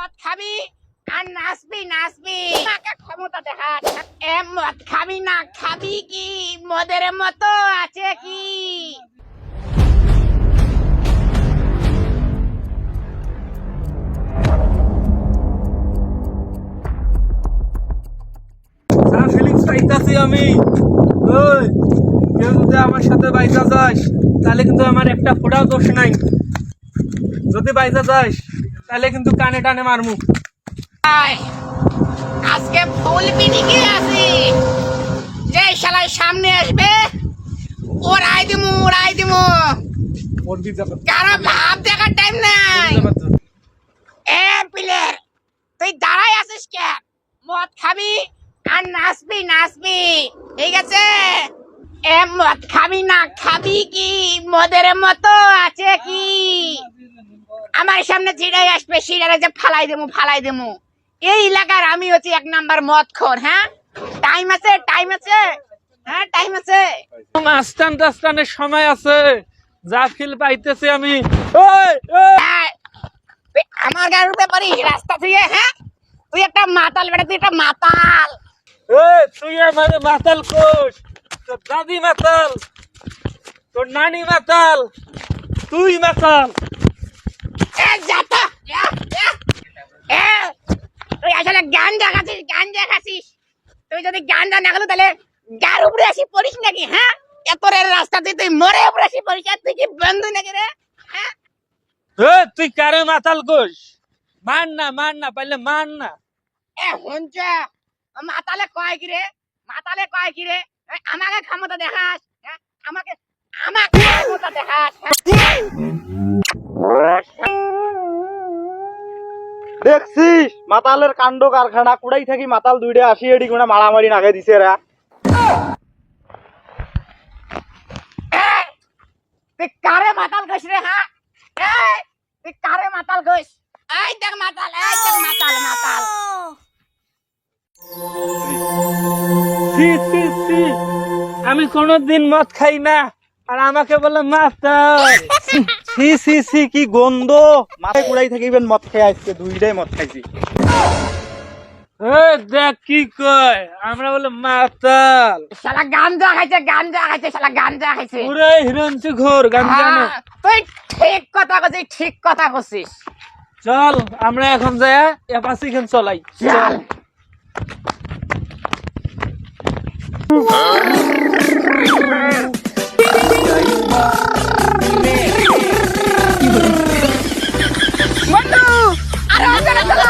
মদ খাবি আর নাচবি নাচবি আমাকে ক্ষমতা দেখা মদ খাবি না খাবি কি মদের মতো আছে কি ফিলিংস পাইতাছি আমি। ওই কেউ যদি আমার সাথে বাইজা যাস তাহলে কিন্তু আমার একটা ফোটাও দোষ নাই। যদি বাইজা যাস তাহলে কিন্তু কানে টানে মারমু। আজকে ফুল পিনিকে আছে যে শালার সামনে আসবে ওরাই দিমু কারো ভাব দেখার টাইম নাই। এ প্লেয়ার তুই দাঁড়াই আছিস কে মদ খাবি আর নাচবি নাচবি ঠিক আছে মদ খাবি না খাবি কি মদের মতো আছে কি আমার সামনে জিরাই আসবে সিরারে যে ফালাই দেমু এই এলাকার আমি হচ্ছে এক নাম্বার মদ খোর। হ্যাঁ টাইম আছে হ্যাঁ টাইম আছে আস্তান টাস্তানের সময় আছে যা ফিল পাইতেছি আমি। তুই আমার গাড়ির উপরে পারিস রাস্তা থেকে। হ্যাঁ তুই একটা মাতাল বেটা তুই একটা মাতাল। তুই আমার মাতাল কোষ তোর দাদি মাতাল তোর নানি মাতাল তুই মাতাল। তুই আসলে গাঞ্জা খাচ্ছিস তুই যদি গাঞ্জা না খেলো তাহলে গার উপরে আসি পড়িস নাকি? হ্যাঁ এত রাস্তাতে তুই মরে উপরে আসি পড়িস আর তুই কি বন্ধু নাকি রে? হ্যাঁ তুই কারে মাতাল কোষ মান না পাইলে মান না। হঞ্চা মাতালে কয় কি রে আমাকে ক্ষমতা দেখাস। হ্যাঁ আমাকে ক্ষমতা দেখাস। দেখছিস মাতালের কাণ্ড কারখানা কুড়াই থাকি মাতাল দুইটা আসি এডি কোনা মারামারি নাগে দিছে রা। তুই কারে মাতাল কইস রে? হ্যাঁ তুই কারে মাতাল কইস? এই দেখ মাতাল আমি কোনদিন মদ খাই না আর আমাকে বলে মাতাল। সি সি সি কি গন্ধ মাথায় কুড়াই থাকিবেন মদ খেয়ে আজকে দুইটাই মদ খাইছি। দেখ কি কয় আমরা বলে মাতাল। শালা গাঞ্জা খাইছে শালা গাঞ্জা খাইছে। পুরো হিরঞ্চি ঘোর গাঞ্জা না। তুই ঠিক কথা কইছিস। চল আমরা এখন যাই এপাসি খান চলাই চল বন্ধু আরে আরে চলো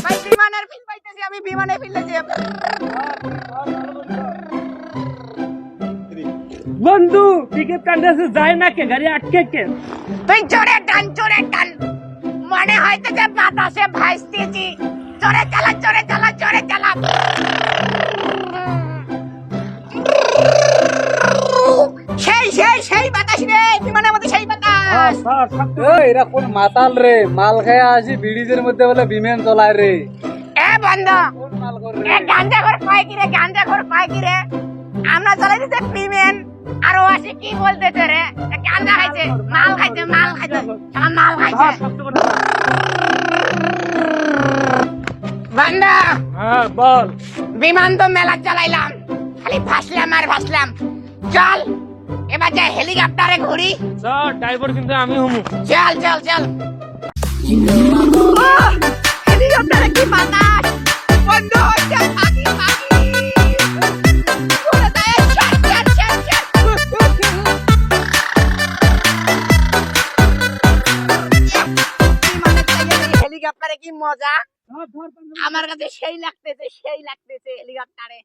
ভাই বিমানের ফিল পাইতেছি আমি বিমানে ফিলেছি। বন্ধু টিকিট কাটতে যায় না কে গাড়ি আটকে কে? তুই জোরে টান মনে হয়তো যে বাতাসে ভাসতেছি। জোরে চালা সেই বাতাস রে বিমানের মধ্যে সেই বাতাস। এরা কোন মাতাল রে মাল খেয়ে আসি ব্রিজের মধ্যে বলে বিমান চলায় রে। বন্ধু গাঞ্জা ঘর পায় কি রে আমরা চলে দিতে বিমান আর ও আসে কি বলতেছে রে গাঞ্জা খাইছে মাল খাইছে বন্ধু। হ্যাঁ বল। বিমান তো মেলা চালাইলাম খালি ভাসলাম চল এবার যাই হেলিকপ্টারে ঘুরি। চল ড্রাইভার কিন্তু আমি হমু। চল হেলিকপ্টারে কি বাতাস বন্ধু পাখি উড়ে যায় হেলিকপ্টারে কি মজা আমার কাছে সেই লাগতেছে হেলিকপ্টারে।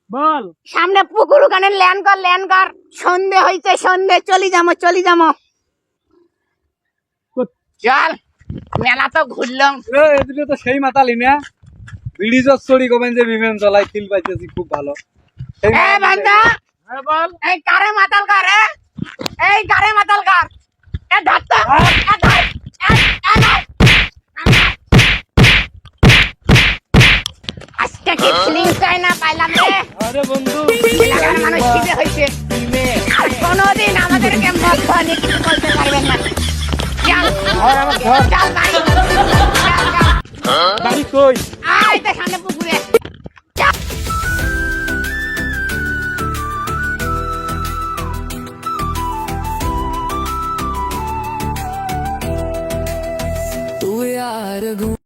বল সামনে পুকুর ওখানে ল্যান্ড কর সন্ধে হইছে চলি যাবো চল মেলা তো ঘুরলাম। এদিকে তো সেই মাতালি না ব্রিজ চড়ি কমেন যে বিমান চলাই ফিল পাইতেছি খুব ভালো। বান্দা বল এই কারে মাতাল কর ধরতা আজকে কি ফিলিং না পাইলাম রে। আরে বন্ধু এলাকার মানুষ খিদে হয়েছে। আর কোনোদিন আমাদেরকে মদ খাওয়া নিয়ে কিছু বলতে পারবেন না। চল, চল বাড়ি। চল, চল। বাড়ি কই? আয় তো সামনে পুকুরে। চল। We are the